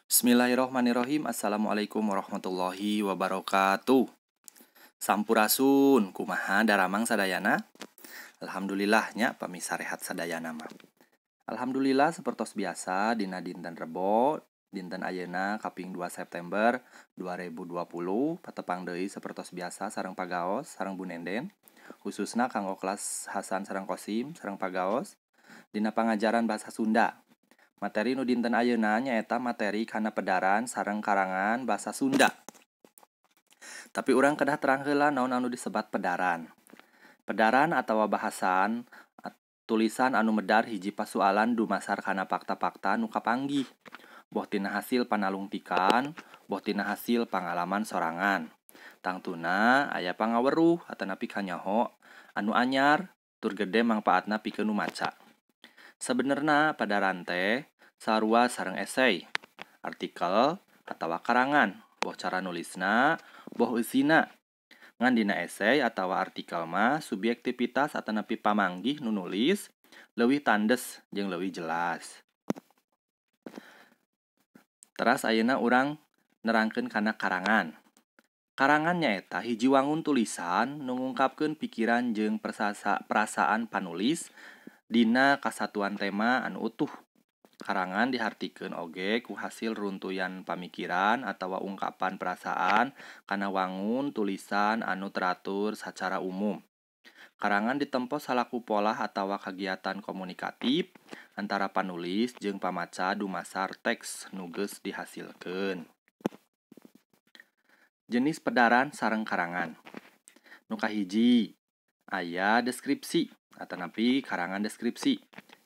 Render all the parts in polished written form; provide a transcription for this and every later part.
Bismillahirrohmanirrohim. Assalamualaikum warahmatullahi wabarakatuh. Sampurasun, kumaha daramang sadayana? Alhamdulillahnya pamisa rehat sadayana mah. Alhamdulillah sapertos biasa dina dinten Rebo, dinten ayeuna kaping 2 September 2020, patepang deui sapertos biasa sareng pagaos sareng Bu Nenden, khususna kanggo kelas Hasan sareng Kosim sareng pagaos dina pangajaran bahasa Sunda. Materi nu dinten ayeuna nyaeta materi kana pedaran sareng karangan bahasa Sunda. Tapi urang kedah terang heula naon anu disebat pedaran. Pedaran atawa bahasan tulisan anu medar hiji pasualan dumasar kana fakta-fakta nu kapanggih. Boh tina hasil panalungtikan, boh tina hasil pangalaman sorangan. Tangtuna aya pangaweruh atanapi kanyaho anu anyar tur gede mangpaatna pikeun nu maca. Sebenarnya padaran teh sarua sareng esei, artikel atawa karangan, boh cara nulisna, boh eusina. Ngan dina esei atawa artikel mah subjektivitas atanapi pamanggih nu nulis leuwih tandes jeung leuwih jelas. Teras ayeuna urang nerangkeun kana karangan. Karangan nyaeta hiji wangun tulisan nu ngungkapkeun pikiran jeung perasaan panulis dina kasatuan tema anu utuh. Karangan dihartikeun oge ku hasil runtuyan pamikiran atawa ungkapan perasaan kana wangun tulisan anu teratur sacara umum. Karangan ditempo salaku pola atawa kagiatan komunikatif antara panulis jeung pamaca dumasar teks nu geus dihasilkeun. Jenis pedaran sareng karangan. Nu kahiji aya deskripsi atanapi karangan deskripsi.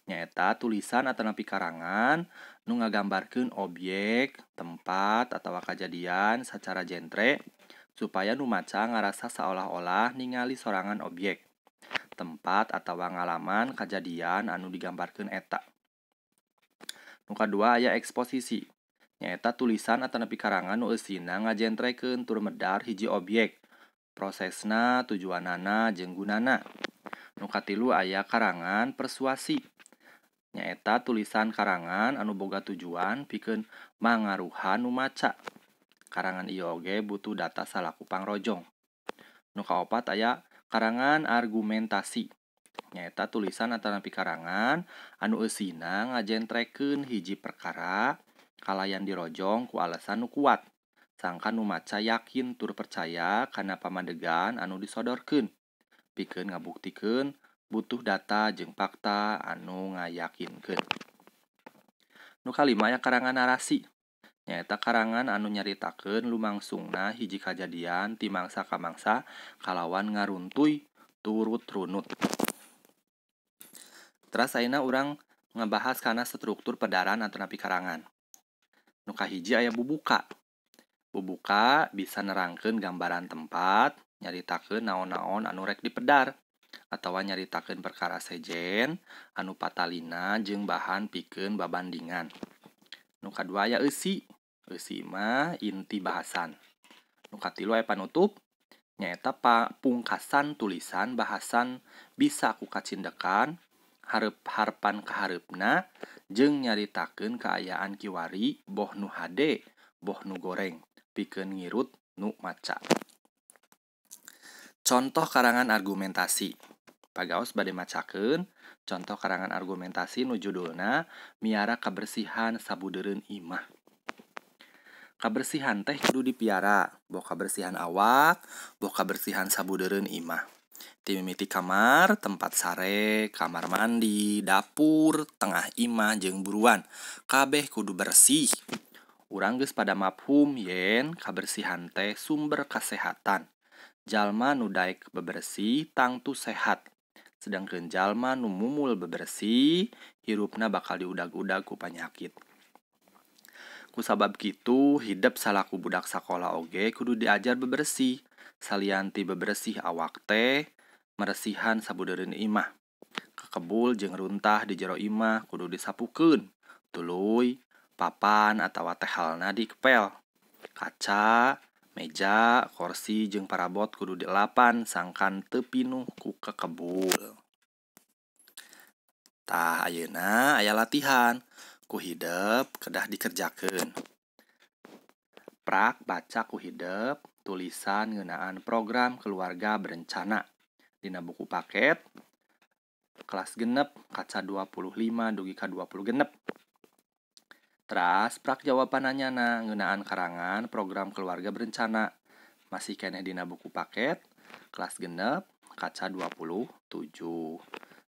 Nyaeta tulisan atanapi karangan nu ngagambarkeun objek, tempat, atawa kajadian sacara jentre supaya nu maca ngarasa seolah-olah ningali sorangan objek, tempat, atawa ngalaman kajadian anu digambarkeun eta. Nu kadua aya eksposisi. Nyaeta tulisan atanapi karangan nu eusina ngajentrekeun tur medar hiji objek, prosesna, tujuanana, jeung gunana. Nu katilu aya karangan persuasi. Nyaeta tulisan karangan anu boga tujuan pikeun mangaruhan nu maca. Karangan ieu oge butuh data salaku pangrojong. Nu kaopat aya karangan argumentasi. Nyaeta tulisan atanapi karangan anu eusina ngajentrekeun hiji perkara kalayan dirojong ku alasan nu kuat. Sangkan nu maca yakin tur percaya kana pamadegan anu disodorkeun. Pikeun ngabuktikeun butuh data jeung fakta anu ngayakinkeun. Nu kalima aya karangan narasi. Nyaeta karangan anu nyaritakeun lumangsungna hiji kajadian ti mangsa ka mangsa kalawan ngaruntuy turut runut. Teras ayeuna urang ngabahas kana struktur pedaran atanapi karangan. Nu kahiji aya bubuka. Bubuka bisa nerangkeun gambaran tempat, nyaritakeun naon-naon anu rek dipedar, atawa nyaritakeun perkara sejen anu patalina jeung bahan pikeun babandingan. Nu kadua aya eusi. Eusi mah inti bahasan. Nu katilu aya panutup. Nyaeta pungkasan tulisan bahasan bisa ku kacindekan, hareup-harepan kahareupna jeung nyaritakeun kaayaan kiwari boh nu hade, boh nu goreng, pikeun ngirut nu maca. Contoh karangan argumentasi. Pagaos bade macakeun contoh karangan argumentasi nu judulna miara kabersihan sabudeureun imah. Kabersihan teh kudu dipiara, boh kabersihan awak, boh kabersihan sabudeureun imah. Ti mimiti kamar, tempat sare, kamar mandi, dapur, tengah imah jeung buruan, kabeh kudu bersih. Urang geus pada mafhum yen kabersihan teh sumber kasehatan. Jalma nu daek bebersih tangtu sehat. Sedangkeun jalma nu mumul bebersih, hirupna bakal diudag-udag ku panyakit. Kusabab kitu, hidep salaku budak sakola oge kudu diajar bebersih. Salianti bebersih awak teh, meresihan sabudeureun imah. Kakebul jeung runtah di jero imah kudu disapukeun. Tuluy, papan atawa tehalna dikepel. Kaca, meja, kursi jeung parabot kudu dielapan sangkan teu pinuh ku kakebul. Tah ayeuna aya latihan ku hidep kedah dikerjakeun. Prak baca ku hidep tulisan ngeunaan program keluarga berencana dina buku paket kelas genep kaca 25 dugi ka 20 genep. Teras prak jawabannya ngeunaan karangan program keluarga berencana masih keneh dina buku paket kelas genep kaca 27.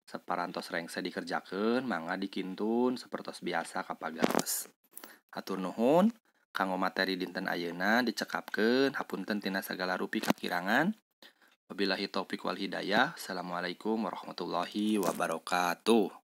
Saparantos rengse dikerjakeun mangga dikintun sapertos biasa kapagaos. Hatur nuhun kanggo materi dinten ayeuna dicekapkeun hapunten tina sagala rupi kakirangan. Wabillahi taufik wal hidayah. Assalamualaikum warahmatullahi wabarakatuh.